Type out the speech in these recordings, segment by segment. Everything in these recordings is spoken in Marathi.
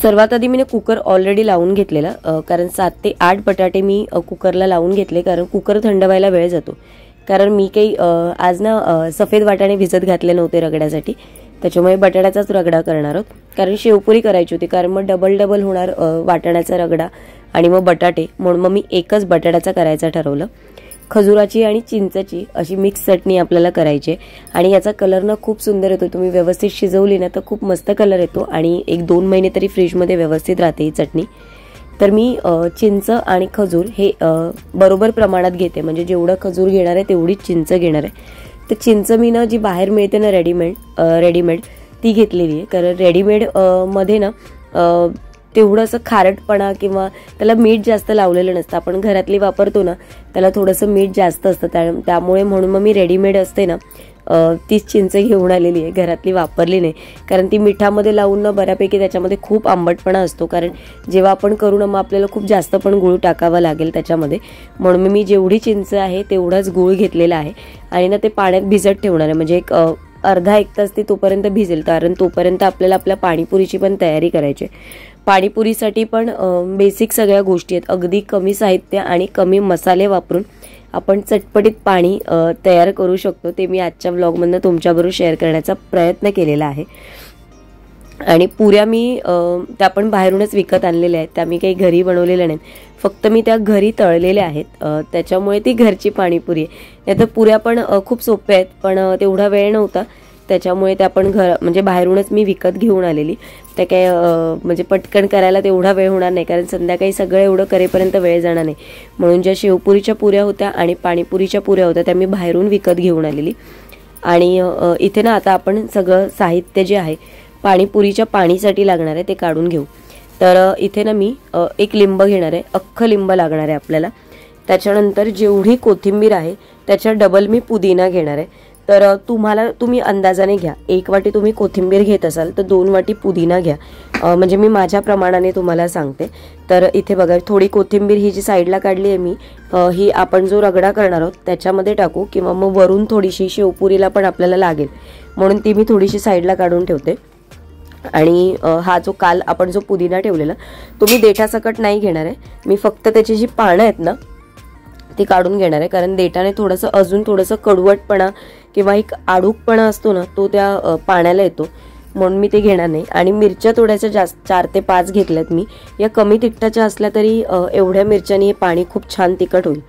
सर्वात आधी मी कुकर ऑलरेडी लावून घेतलेला, कारण 7 ते 8 बटाटे मी कुकरला लावून घेतले, कारण कुकर थंड व्हायला वेळ जातो. कारण मी काही आज ना सफेद वाटाणे भिजत घातले नव्हते रगड्यासाठी, त्याच्यामुळे बटाट्याचाच रगडा करणार आहोत. कारण शेवपुरी करायची होती, कारण मग डबल होणार वाटाण्याचा रगडा आणि मग बटाटे, म्हणून मग मी एकच बटाट्याचा करायचा ठरवलं. खजुराची आणि चिंचाची अशी मिक्स चटणी आपल्याला करायची आणि याचा कलर ना खूप सुंदर येतो. तुम्ही व्यवस्थित शिजवली ना तर खूप मस्त कलर येतो आणि 1-2 महिने तरी फ्रीजमध्ये व्यवस्थित राहते ही चटणी. तर मी चिंच आणि खजूर हे बरोबर प्रमाणात घेते, म्हणजे जेवढं खजूर घेणार आहे तेवढीच चिंच घेणार आहे. तर चिंच मी ना जी बाहेर मिळते ना रेडीमेड ती घेतलेली आहे, कारण रेडीमेड मध्ये ना तेवढं असं खारटपणा किंवा त्याला मीठ जास्त लावलेलं नसतं. आपण घरातली वापरतो ना त्याला थोडंसं मीठ जास्त असतं, त्यामुळे म्हणून मग मी रेडीमेड असते ना तीच चिंच घेऊन आलेली आहे, घरातली वापरली नाही. कारण ती मिठामध्ये लावून ना बऱ्यापैकी त्याच्यामध्ये खूप आंबटपणा असतो, कारण जेव्हा आपण करू ना मग आपल्याला खूप जास्त पण गूळ टाकावा लागेल त्याच्यामध्ये, म्हणून मी जेवढी चिंच आहे तेवढाच गूळ घेतलेला आहे आणि ना ते पाण्यात भिजत ठेवणार आहे. म्हणजे एक अर्धा 1 तास ती तोपर्यंत भिजेल, कारण तोपर्यंत आपल्याला आपल्या पाणीपुरीची पण तयारी करायची. पाणीपुरीसाठी पण बेसिक सगळ्या गोष्टी आहेत, अगदी कमी साहित्य आणि कमी मसाले वापरून आपण चटपटीत पाणी तयार करू शकतो. ते मी आजच्या व्लॉगमधनं तुमच्याबरोबर शेअर करण्याचा प्रयत्न केलेला आहे. आणि पुऱ्या मी त्या पण बाहेरूनच विकत आणलेल्या आहेत, त्या मी काही घरी बनवलेल्या नाहीत, फक्त मी त्या घरी तळलेल्या आहेत, त्याच्यामुळे ती घरची पाणीपुरी आहे. नाही तर पुऱ्या पण खूप सोप्या आहेत, पण तेवढा वेळ नव्हता, त्याच्यामुळे त्या पण म्हणजे बाहेरूनच मी विकत घेऊन आलेली. त्या काय म्हणजे पटकन करायला तेवढा वेळ होणार नाही, कारण संध्याकाळी सगळं एवढं करेपर्यंत वेळ जाणार नाही, म्हणून ज्या शेवपुरीच्या पुऱ्या होत्या आणि पाणीपुरीच्या पुऱ्या होत्या त्या मी बाहेरून विकत घेऊन आलेली. आणि इथे ना आता आपण सगळं साहित्य जे आहे पाणीपुरीच्या पाणीसाठी लागणार आहे ते काढून घेऊ. तर इथे ना मी 1 लिंब घेणार आहे, अख्खं लिंब लागणार आहे आपल्याला. त्याच्यानंतर जेवढी कोथिंबीर आहे त्याच्या डबल मी पुदिना घेणार आहे. तर तुम्ही अंदाजाने घ्या, 1 वाटी तुम्ही कोथिंबीर घेत असाल तर 2 वाटी पुदिना घ्या, म्हणजे मी माझ्या प्रमाणाने तुम्हाला सांगते. तर इथे बघा थोडी कोथिंबीर ही जी साईडला काढली आहे मी, ही आपण जो रगडा करणार आहोत त्याच्यामध्ये टाकू, किंवा मग वरून थोडीशी शेवपुरीला पण आपल्याला लागेल, म्हणून ती मी थोडीशी साईडला काढून ठेवते. आणि हा जो काल आपण जो पुदिना ठेवलेला तुम्ही देठासकट नाही घेणार आहे, मी फक्त त्याची जी पानं आहेत ना ती काढून घेणार आहे, कारण देठाने थोडंसं अजून थोडंसं कडवटपणा किंवा एक आडूकपणा असतो ना तो त्या पाण्याला येतो, म्हणून मी ते घेणार नाही. आणि मिरच्या थोड्याशा जास्त 4 ते 5 घेतल्यात मी, या कमी तिखटाच्या असल्या तरी एवढ्या मिरच्यानी हे पाणी खूप छान तिखट होईल.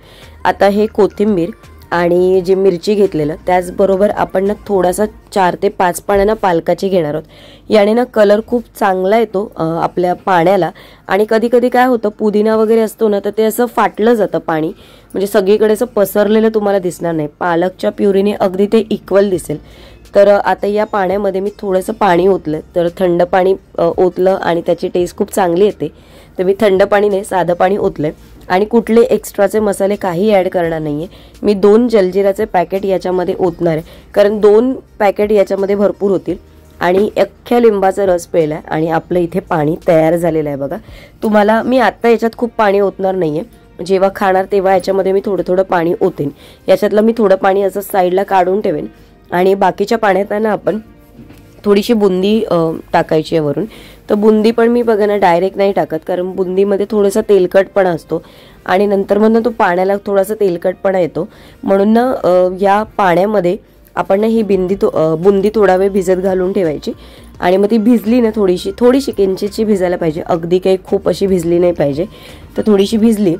आता हे कोथिंबीर आणि जी मिरची घेतलेलं त्याचबरोबर आपण ना थोडासा 4 ते 5 पाण्यानं पालकाची घेणार आहोत. याने ना कलर खूप चांगला येतो आपल्या पाण्याला. आणि कधी कधी काय होतं पुदिना वगैरे असतो ना तर ते असं फाटलं जातं पाणी, म्हणजे सगळीकडे असं पसरलेलं तुम्हाला दिसणार नाही, पालकच्या प्युरीने अगदी ते इक्वल दिसेल. तर आता या पाण्यामध्ये मी थोडंसं पाणी ओतलं, तर थंड पाणी ओतलं आणि त्याची टेस्ट खूप चांगली येते, तर मी थंड पाणी नाही साधं पाणी ओतलंय. आणि कुठले एक्स्ट्राचे मसाले काही ॲड करणार नाहीये. मी 2 जलजिराचे पॅकेट याच्यामध्ये ओतणार आहे, कारण 2 पॅकेट याच्यामध्ये भरपूर होतील. आणि अख्ख्या लिंबाचा रस प्यायला आणि आपलं इथे पाणी तयार झालेलं आहे बघा. तुम्हाला मी आता याच्यात खूप पाणी ओतणार नाहीये, जेव्हा खाणार तेव्हा याच्यामध्ये मी थोडं पाणी ओतेन. याच्यातलं मी थोडं पाणी असं साईडला काढून ठेवेन आणि बाकीच्या पाण्यात ना आपण थोडीशी बुंदी टाकायची आहे वरून. तर बुंदी पण मी बघा ना डायरेक्ट नाही टाकत, कारण बुंदीमध्ये थोडासा तेलकटपणा असतो आणि नंतर मग तो पाण्याला थोडासा तेलकटपणा येतो, म्हणून ना या पाण्यामध्ये आपण ना ही बुंदी थोडा वेळ भिजत घालून ठेवायची. आणि मग ती भिजली ना थोडीशी किंचितची भिजायला पाहिजे, अगदी काही खूप अशी भिजली नाही पाहिजे. तर थोडीशी भिजली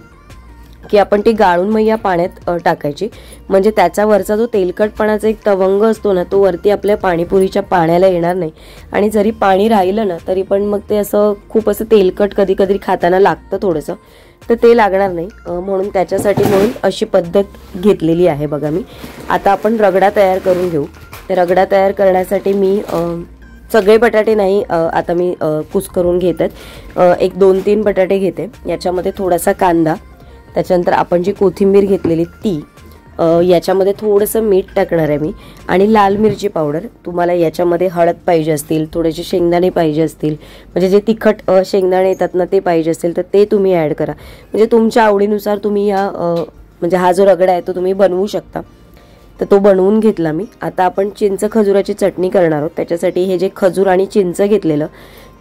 की आपण ती गाळून मग या पाण्यात टाकायची, म्हणजे त्याचा वरचा जो तेलकटपणाचा एक तवंग असतो ना तो वरती आपल्या पाणीपुरीच्या पाण्याला येणार नाही. आणि जरी पाणी राहिलं ना तरी पण मग ते असं खूप असं तेलकट कधी कधी खाताना लागतं थोडंसं, तर ते लागणार नाही, म्हणून त्याच्यासाठी अशी पद्धत घेतलेली आहे बघा मी. आता आपण रगडा तयार करून घेऊ. तर रगडा तयार करण्यासाठी मी सगळे बटाटे नाही आता मी कुस्करून घेतात, 1-2-3 बटाटे घेते. याच्यामध्ये थोडासा कांदा, त्याच्यानंतर आपण जी कोथिंबीर घेतलेली ती, याच्यामध्ये थोडंसं मीठ टाकणार आहे मी आणि लाल मिरची पावडर. तुम्हाला याच्यामध्ये हळद पाहिजे असतील, थोडेसे शेंगदाणे पाहिजे असतील, म्हणजे जे तिखट शेंगदाणे येतात ना ते पाहिजे असतील तर ते तुम्ही ॲड करा, म्हणजे तुमच्या आवडीनुसार तुम्ही या म्हणजे हा जो रगडा आहे तो तुम्ही बनवू शकता. तर तो बनवून घेतला मी. आता आपण चिंच खजुराची चटणी करणार आहोत. त्याच्यासाठी हे जे खजूर आणि चिंच घेतलेलं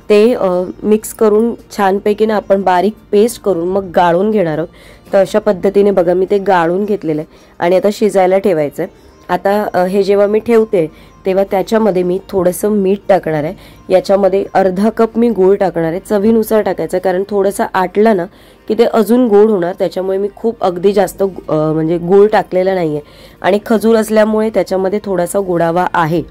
ते मिक्स करून छानपैकी ना आपण बारीक पेस्ट करून मग गाळून घेणार आहोत. तर अशा पद्धतीने बघा मी ते गाळून घेतलेलं आहे आणि आता शिजायला ठेवायचं आहे. आता हे जेव्हा मी ठेवते तेव्हा त्याच्यामध्ये मी थोडंसं मीठ टाकणार आहे. याच्यामध्ये अर्धा कप मी गूळ टाकणार आहे. चवीनुसार टाकायचं, कारण थोडंसं आटलं ना की ते अजून गोड होणार. त्याच्यामुळे मी खूप अगदी जास्त म्हणजे गूळ टाकलेला नाही आहे. आणि खजूर असल्यामुळे त्याच्यामध्ये थोडासा गोडावा आहे.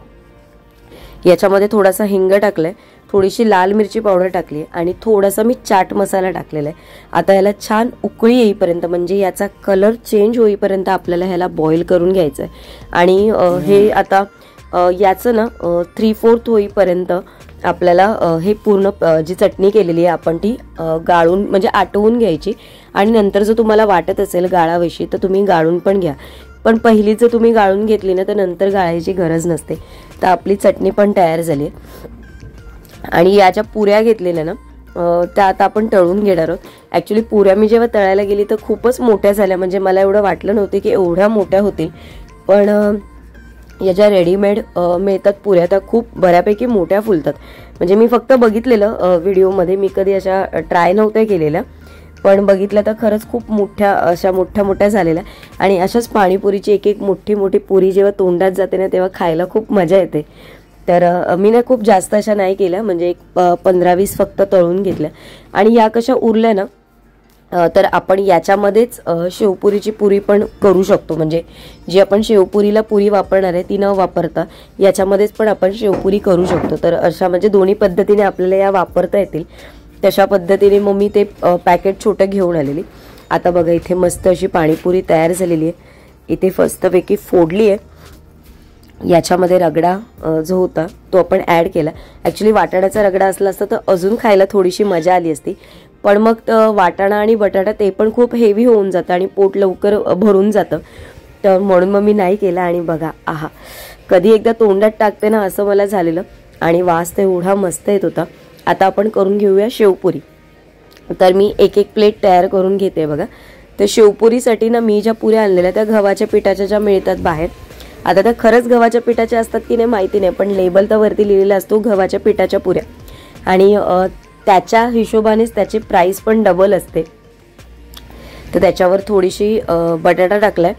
याच्यामध्ये थोडासा हिंग टाकलाय, थोडीशी लाल मिरची पावडर टाकली आणि थोडासा मी चाट मसाला टाकलेला आहे. आता याला छान उकळी येईपर्यंत, म्हणजे याचा कलर चेंज होईपर्यंत आपल्याला ह्याला बॉईल करून घ्यायचं आहे. आणि हे आता याचं ना 3/4 होईपर्यंत आपल्याला हे पूर्ण जी चटणी केलेली आहे आपण ती गाळून म्हणजे आटवून घ्यायची. आणि नंतर जर तुम्हाला वाटत असेल गाळाविषयी तर तुम्ही गाळून पण घ्या, पण पहिली जर तुम्ही गाळून घेतली ना तर नंतर गाळायची गरज नसते. तर आपली चटणी पण तयार झाली आहे. आणि या ज्या पुऱ्या घेतलेल्या ना त्या आता आपण तळून घेणार आहोत. ॲक्च्युली पुऱ्या मी जेव्हा तळायला गेली तर खूपच मोठ्या झाल्या, म्हणजे मला एवढं वाटलं नव्हतं की एवढ्या मोठ्या होतील. पण या ज्या रेडीमेड मिळतात पुऱ्या त्या खूप बऱ्यापैकी मोठ्या फुलतात. म्हणजे मी फक्त बघितलेलं व्हिडिओमध्ये, मी कधी अशा ट्राय नव्हत्या केलेल्या, पण बघितलं तर खरंच खूप मोठ्या अशा मोठ्या झालेल्या. आणि अशाच पाणीपुरीची एक एक मोठी मोठी पुरी जेव्हा तोंडात जाते ना तेव्हा खायला खूप मजा येते. तर मी ना खूप जास्त अशा नाही केल्या, म्हणजे एक 15-20 फक्त तळून घेतल्या. आणि या कशा उरल्या ना तर आपण याच्यामध्येच शेवपुरीची पुरी पण करू शकतो. म्हणजे जी आपण शेवपुरीला पुरी वापरणार आहे ती न वापरता याच्यामध्येच पण आपण शेवपुरी करू शकतो. तर अशा म्हणजे दोन्ही पद्धतीने आपल्याला या वापरता येतील. तशा पद्धतीने मग मी ते पॅकेट छोटं घेऊन आलेली. आता बघा इथे मस्त अशी पाणीपुरी तयार झालेली आहे. इथे मस्तपैकी फोडली आहे. याच्यामध्ये रगडा जो होता तो आपण ॲड केला. ॲक्च्युली वाटाण्याचा रगडा असला असता तर अजून खायला थोडीशी मजा आली असती, पण मग वाटाणा आणि बटाटा ते पण खूप हेवी होऊन जातं आणि पोट लवकर भरून जातं. तर म्हणून मग मी नाही केला. आणि बघा आहा, कधी एकदा तोंडात टाकते ना असं मला झालेलं. आणि वास ते एवढा मस्त येत होता. आता आपण करून घेऊया शेवपुरी. तर मी एक एक प्लेट तयार करून घेते बघा. तर शेवपुरीसाठी ना मी ज्या पुऱ्या आणलेल्या त्या गव्हाच्या पिठाच्या ज्या मिळतात बाहेर, आता त्या खरंच गव्हाच्या पिठाच्या असतात की नाही माहिती नाही, पण लेबल तर वरती लिहिलेला असतो गव्हाच्या पिठाच्या पुऱ्या. आणि त्याच्या हिशोबानेच त्याची प्राइस पण डबल असते. तर त्याच्यावर थोडीशी बटाटा टाकलाय.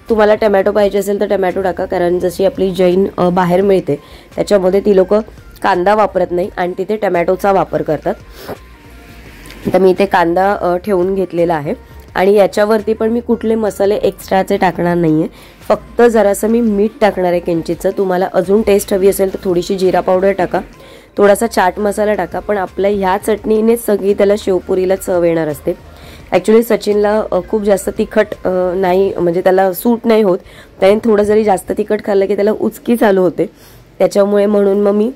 तुम्हाला टमॅटो पाहिजे असेल तर टमॅटो टाका, कारण जशी आपली जैन बाहेर मिळते त्याच्यामध्ये ती लोक कांदा वापरत नाही आणि तिथे टमॅटोचा वापर करतात. तर मी इथे कांदा ठेवून घेतलेला आहे. आणि याच्यावरती पण मी कुठले मसाले एक्स्ट्राचे टाकणार नाहीये, फक्त जरासं मी मीठ टाकणार आहे किंचितचं. तुम्हाला अजून टेस्ट हवी असेल तर थोडीशी जिरा पावडर टाका, थोडासा चाट मसाला टाका. पण आपल्या ह्या चटणीनेच सगळी त्याला शेवपुरीला चव येणार असते. ॲक्च्युली सचिनला खूप जास्त तिखट नाही, म्हणजे त्याला सूट नाही होत. त्याने थोडं जरी जास्त तिखट खाल्लं की त्याला उचकी चालू होते. त्याच्यामुळे म्हणून मग मी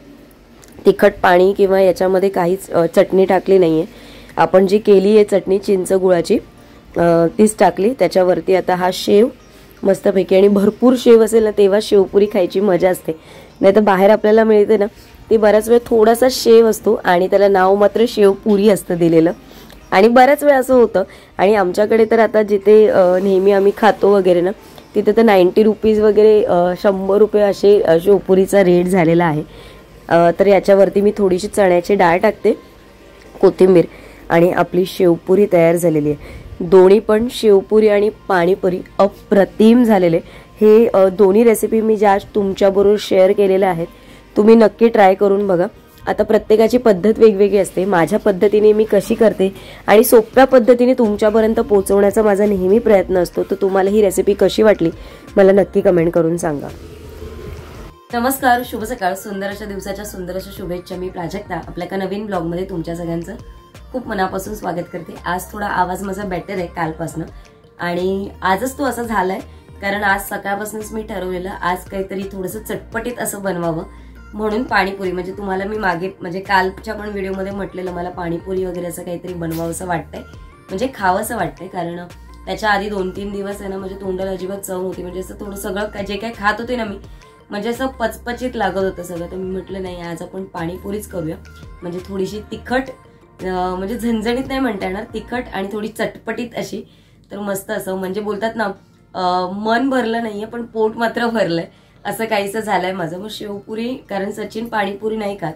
तिखट पाणी किंवा याच्यामध्ये काहीच चटणी टाकली नाहीये. आपण जी केली आहे चटणी चिंच गुळाची तीच टाकली. त्याच्यावरती आता हा शेव मस्तपैकी, आणि भरपूर शेव असेल ना तेव्हा शेवपुरी खायची मजा असते. नाही तर बाहेर आपल्याला मिळते ना ती बऱ्याच वेळ थोडासा शेव असतो आणि त्याला नाव मात्र शेवपुरी असतं दिलेलं. आणि बऱ्याच वेळ असं होतं. आणि आमच्याकडे तर आता जिथे नेहमी आम्ही खातो वगैरे ना तिथे तर 90 रुपीज वगैरे 100 रुपये असे शेवपुरीचा रेट झालेला आहे. तर याच्यावरती मी थोडीशी चण्याची डाळ टाकते, कोथिंबीर, आणि आपली शेवपुरी तयार झालेली आहे. दोन्ही पण शेवपुरी आणि पाणीपुरी अप्रतिम झालेले. हे दोन्ही रेसिपी मी ज्या तुमच्याबरोबर शेअर केलेल्या आहेत तुम्ही नक्की ट्राय करून बघा. आता प्रत्येकाची पद्धत वेगवेगळी असते. माझ्या पद्धतीने मी कशी करते आणि सोप्या पद्धतीने तुमच्यापर्यंत पोहोचवण्याचा माझा नेहमी प्रयत्न असतो. तर तुम्हाला ही रेसिपी कशी वाटली मला नक्की कमेंट करून सांगा. नमस्कार, शुभ सकाळ. सुंदर अशा दिवसाच्या सुंदर अशा शुभेच्छा. मी प्राजक्ता आपल्या एका नवीन ब्लॉगमध्ये तुमच्या सगळ्यांचं खूप मनापासून स्वागत करते. आज थोडा आवाज माझा बेटर आहे कालपासून, आणि आजच तो असा झालाय कारण आज सकाळपासूनच मी ठरवलेलं आज काहीतरी थोडंसं चटपटीत असं बनवावं म्हणून पाणीपुरी. म्हणजे तुम्हाला मी मागे म्हणजे कालच्या पण व्हिडिओमध्ये म्हटलेलं मला पाणीपुरी वगैरे असं काहीतरी बनवावंसं वाटतंय, म्हणजे खावंसं वाटतंय. कारण त्याच्या आधी 2-3 दिवस आहे ना म्हणजे तोंडाला अजिबात चव होती. म्हणजे असं थोडं सगळं जे काही खात होते ना मी म्हणजे असं पचपचित लागत होतं सगळं. तर मी म्हटलं नाही आज आपण पाणीपुरीच करूया. म्हणजे थोडीशी तिखट, म्हणजे झणझणीत नाही म्हणता येणार, तिखट आणि थोडी चटपटीत अशी. तर मस्त असं म्हणजे बोलतात ना मन भरलं नाहीये पण पोट मात्र भरलंय असं काहीसं झालंय माझं. मग शेवपुरी, कारण सचिन पाणीपुरी नाही खात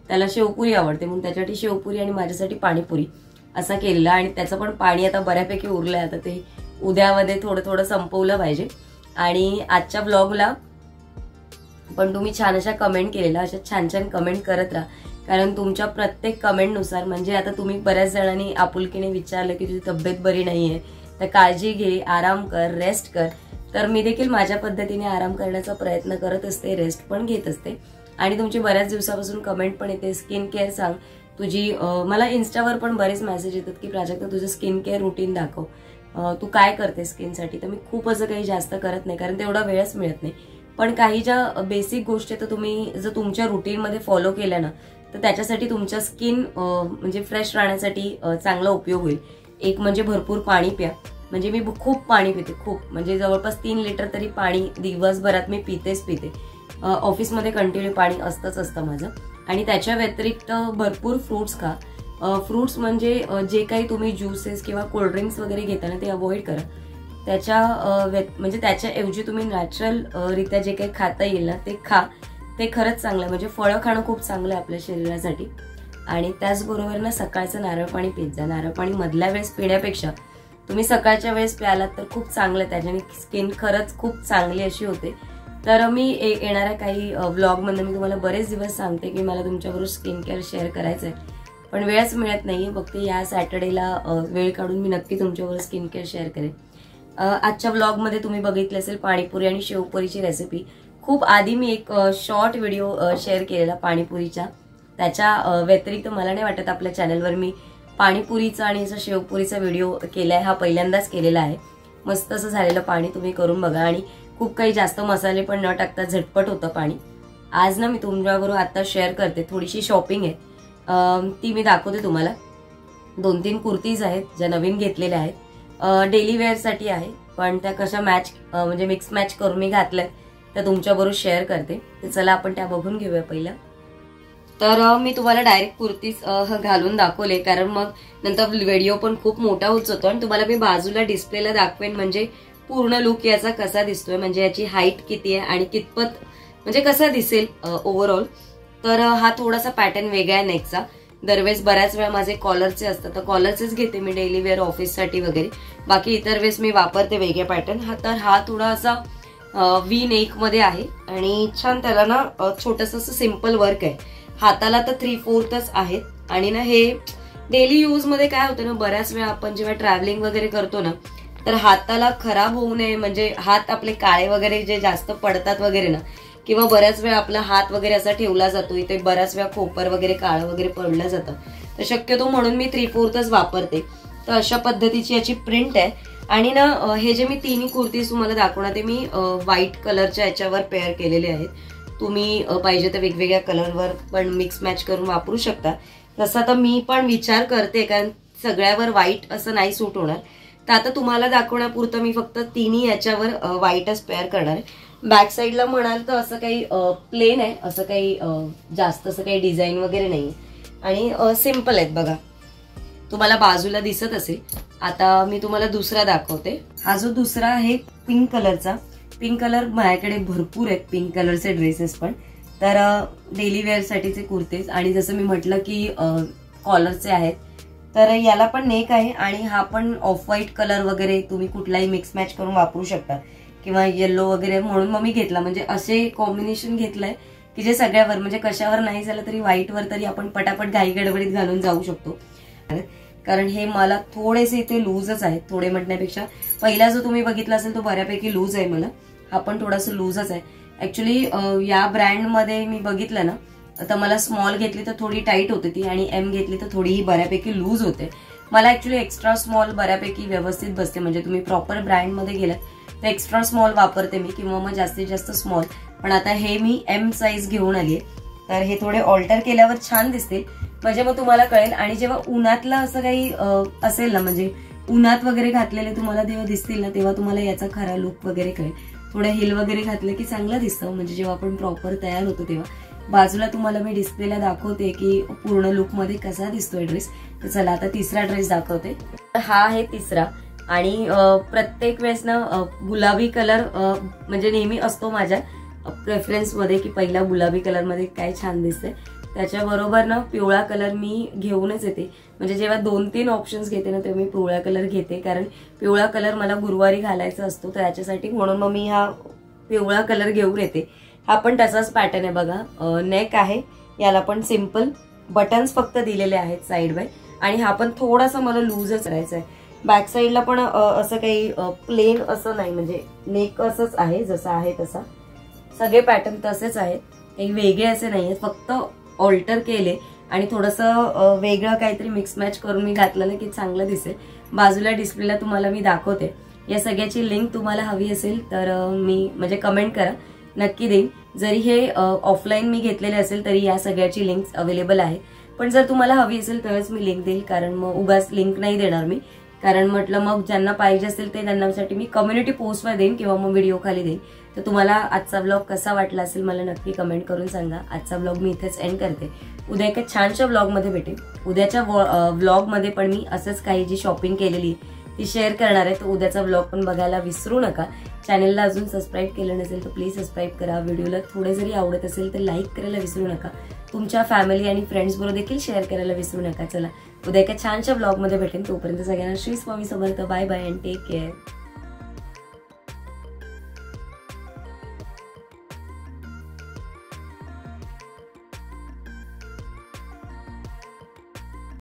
त्याला शेवपुरी आवडते म्हणून त्याच्यासाठी शेवपुरी आणि माझ्यासाठी पाणीपुरी असा केलेला. आणि त्याचं पण पाणी आता बऱ्यापैकी उरलंय, आता ते उद्यामध्ये थोडं थोडं संपवलं पाहिजे. आणि आजच्या ब्लॉगला पण तुम्ही छान अशा कमेंट केलेल्या, अशा छान छान कमेंट करत राहा, कारण तुमच्या प्रत्येक कमेंटनुसार म्हणजे आता तुम्ही बऱ्याच जणांनी आपुलकीने विचारलं की तुझी तब्येत बरी नाहीये तर काळजी घे, आराम कर, रेस्ट कर. तर मी देखील माझ्या पद्धतीने आराम करण्याचा प्रयत्न करत असते, रेस्ट पण घेत असते. आणि तुमची बऱ्याच दिवसापासून कमेंट पण येते स्किन केअर सांग तुझी. मला इन्स्टावर पण बरेच मेसेज येतात की प्राजक्ता तुझं स्किन केअर रुटीन दाखव, तू काय करते स्किनसाठी. तर मी खूप असं काही जास्त करत नाही कारण तेवढा वेळच मिळत नाही. पण काही ज्या बेसिक गोष्टी तर तुम्ही जर तुमच्या रुटीनमध्ये फॉलो केल्या ना तर त्याच्यासाठी तुमच्या स्किन म्हणजे फ्रेश राहण्यासाठी चांगला उपयोग होईल. एक म्हणजे भरपूर पाणी प्या, म्हणजे मी खूप पाणी पिते, खूप म्हणजे जवळपास 3 लिटर तरी पाणी दिवसभरात मी पिते. ऑफिसमध्ये कंटिन्यू पाणी असतं माझं. आणि त्याच्या व्यतिरिक्त भरपूर फ्रुट्स खा. फ्रुट्स म्हणजे जे काही तुम्ही ज्यूसेस किंवा कोल्ड्रिंक्स वगैरे घेता ना ते अवॉइड करा. म्हणजे त्याच्याऐवजी तुम्ही नॅचरल रित्या जे काही खाता येईल ना ते खा. ते खरंच चांगलं, म्हणजे फळं खाणं खूप चांगलं आहे आपल्या शरीरासाठी. आणि त्याचबरोबर ना सकाळचं नारळ पाणी पित जा. नारळ पाणी मधल्या वेळेस पिण्यापेक्षा तुम्ही सकाळच्या वेळेस प्यालात तर खूप चांगलं, त्याच्याने स्किन खरंच खूप चांगली अशी होते. तर मी येणाऱ्या काही व्लॉगमध्ये मी तुम्हाला बरेच दिवस सांगते की मला तुमच्याबरोबर स्किन केअर शेअर करायचं आहे, पण वेळच मिळत नाहीये. फक्त या सॅटर्डेला वेळ काढून मी नक्की तुमच्याबरोबर स्किन केअर शेअर करेन. आजच्या व्लॉगमध्ये तुम्ही बघितले असेल पाणीपुरी आणि शेवपुरीची रेसिपी. खूप आधी मी एक शॉर्ट व्हिडिओ शेअर केलेला पाणीपुरीचा. त्याच्या व्यतिरिक्त मला नाही वाटत आपल्या चॅनलवर मी पाणीपुरीचा आणि शेवपुरीचा व्हिडिओ केलाय, हा पहिल्यांदाच केलेला आहे. मस्त असं झालेलं पाणी तुम्ही करून बघा. आणि खूप काही जास्त मसाले पण न टाकता झटपट होतं पाणी. आज ना मी तुमच्याबरोबर आता शेअर करते, थोडीशी शॉपिंग आहे ती मी दाखवते तुम्हाला. 2-3 कुर्तीज आहेत ज्या नवीन घेतलेल्या आहेत, डेली वेअर साठी आहे, पण त्या कशा मॅच म्हणजे मिक्स मॅच करून मी घातल्या त्या तुमच्याबरोबर शेअर करते. तर चला आपण त्या बघून घेऊया पहिला. तर मी तुम्हाला डायरेक्ट कुर्तीज घालून दाखवले कारण मग नंतर व्हिडिओ पण खूप मोठा होत जातो. आणि तुम्हाला मी बाजूला डिस्प्लेला दाखवेन म्हणजे पूर्ण लुक याचा कसा दिसतोय, म्हणजे याची हाईट किती आहे आणि कितपत म्हणजे कसा दिसेल ओव्हरऑल. तर हा थोडासा पॅटर्न वेगळा आहे नेकचा. दरवेळेस बऱ्याच वेळा माझे कॉलरचे असतात तर कॉलरचेच घेते मी डेली वेअर ऑफिससाठी वगैरे. बाकी इतर वेळेस मी वापरते वेगळे पॅटर्न. तर हा थोडासा व्ही नेक मध्ये आहे आणि छान त्याला ना छोटस असं सिम्पल वर्क आहे. हाताला तर 3/4 आहेत. आणि ना हे डेली यूज मध्ये काय होतं ना, बऱ्याच वेळा आपण जेव्हा ट्रॅव्हलिंग वगैरे करतो ना तर हाताला खराब होऊ नये, म्हणजे हात आपले काळे वगैरे जे जास्त पडतात वगैरे ना, किंवा बऱ्याच वेळा आपला हात वगैरे असा ठेवला जातो, इथे बऱ्याच वेळा खोपर वगैरे काळं वगैरे पडलं जातं. तर शक्यतो म्हणून मी 3/4 वापरते. तर अशा पद्धतीची याची प्रिंट आहे. आणि ना हे जे मी तिन्ही कुर्तीज तुम्हाला दाखवणार ते मी व्हाईट कलरच्या याच्यावर पेअर केलेले आहेत. तुम्ही पाहिजे तर वेगवेगळ्या कलरवर पण मिक्स मॅच करून वापरू शकता. तसं आता मी पण विचार करते कारण सगळ्यावर व्हाईट असं नाही सूट होणार. तर आता तुम्हाला दाखवण्यापुरतं मी फक्त तिन्ही याच्यावर व्हाईटच पेअर करणार आहे. बॅक साईडला म्हणाल तर असं काही प्लेन आहे, असं काही जास्त असं काही डिझाईन वगैरे नाही आणि सिम्पल आहेत बघा, तुम्हाला बाजूला दिसत असेल. आता मी तुम्हाला दुसरा दाखवते. हा जो दुसरा आहे पिंक कलरचा. पिंक कलर माझ्याकडे भरपूर आहेत पिंक कलरचे ड्रेसेस पण. तर डेली वेअर साठीचे कुर्तेस आणि जसं मी म्हटलं की कॉलरचे आहेत. तर याला पण नेक आहे आणि हा पण ऑफ व्हाईट कलर वगैरे तुम्ही कुठलाही मिक्स मॅच करून वापरू शकता किंवा येलो वगैरे, म्हणून मग मी घेतला. म्हणजे असे कॉम्बिनेशन घेतलंय की जे सगळ्यावर म्हणजे कशावर नाही झालं तरी व्हाईटवर तरी आपण पटापट घाई गडबडीत घालून जाऊ शकतो. कारण हे मला थोडेसे इथे लूजच आहेत, थोडे म्हटण्यापेक्षा. पहिला जो तुम्ही बघितला असेल तो बऱ्यापैकी लूज आहे मला, हा पण थोडासा लूजच आहे. ऍक्च्युली या ब्रँडमध्ये मी बघितलं ना तर मला स्मॉल घेतली तर थोडी टाईट होते ती आणि एम घेतली तर थोडीही बऱ्यापैकी लूज होते. मला ऍक्च्युली एक्स्ट्रा स्मॉल बऱ्यापैकी व्यवस्थित बसते. म्हणजे तुम्ही प्रॉपर ब्रँडमध्ये गेलात तर एक्स्ट्रा स्मॉल वापरते मी किंवा मग जास्तीत जास्त स्मॉल. पण आता हे मी एम साईज घेऊन आलीये तर हे थोडे ऑल्टर केल्यावर छान दिसतील, म्हणजे मग तुम्हाला कळेल. आणि जेव्हा उन्हातला असं काही असेल ना, म्हणजे उन्हात वगैरे घातलेले तुम्हाला जेव्हा दिसतील ना तेव्हा तुम्हाला याचा खरा लुक वगैरे कळेल. थोडं हिल वगैरे घातलं की चांगलं दिसतं, म्हणजे जेव्हा आपण प्रॉपर तयार होतो तेव्हा. बाजूला तुम्हाला मी डिस्प्लेला दाखवते की पूर्ण लुक मध्ये कसा दिसतोय ड्रेस. तर चला आता तिसरा ड्रेस दाखवते. हा आहे तिसरा आणि प्रत्येक वेळेस ना गुलाबी कलर म्हणजे नेहमी असतो माझ्या प्रेफरन्स मध्ये की पहिला गुलाबी कलर मध्ये काय छान दिसते. त्याच्याबरोबर ना पिवळा कलर मी घेऊनच येते. म्हणजे जेव्हा 2-3 ऑप्शन्स घेते ना तेव्हा मी पिवळा कलर घेते, कारण पिवळा कलर मला गुरुवारी घालायचा असतो, तर त्याच्यासाठी म्हणून मग मी हा पिवळा कलर घेऊन येते. हा पण तसाच पॅटर्न आहे बघा, नेक आहे, याला पण सिम्पल बटन्स फक्त दिलेले आहेत साईड बाय, आणि हा पण थोडासा मला लूजच करायचा आहे. बॅक साईडला पण असं काही प्लेन असं नाही, म्हणजे नेक असंच आहे जसं आहे तसा. सगळे पॅटर्न तसेच आहेत, काही वेगळे असे नाहीये, फक्त ऑल्टर केले आणि थोडंसं वेगळं काहीतरी मिक्स मॅच करून मी घातलं ना की चांगलं दिसेल. बाजूला डिस्प्लेला तुम्हाला मी दाखवते. या सगळ्याची लिंक तुम्हाला हवी असेल तर मी म्हणजे कमेंट करा, नक्की देईन. जरी हे ऑफलाईन मी घेतलेले असेल तरी या सगळ्याची लिंक्स अवेलेबल आहे, पण जर तुम्हाला हवी असेल तरच मी लिंक देईल, कारण मग उगाच लिंक नाही देणार मी. कारण म्हटलं मग ज्यांना पाहिजे असेल ते त्यांच्यासाठी मी कम्युनिटी पोस्टवर देईन किंवा मग व्हिडिओ खाली देईन. तर तुम्हाला आजचा व्लॉग कसा वाटला असेल मला नक्की कमेंट करून सांगा. आजचा व्लॉग मी इथेच एंड करते. उद्या एका छानशा व्लॉगमध्ये भेटेन. उद्याच्या व्लॉगमध्ये पण मी असंच काही जी शॉपिंग केलेली ती शेअर करणार आहे, तर उद्याचा व्लॉग पण बघायला विसरू नका. चॅनलला अजून सबस्क्राईब केलं नसेल तर प्लीज सबस्क्राईब करा. व्हिडिओला थोडे जरी आवडत असेल तर लाईक करायला विसरू नका. तुमच्या फॅमिली आणि फ्रेंड्स बरोबर देखील शेअर करायला विसरू नका. चला उद्या एका छानशा व्लॉगमध्ये भेटेन. तोपर्यंत सगळ्यांना Shri Swami Samarth. Bye bye and take care.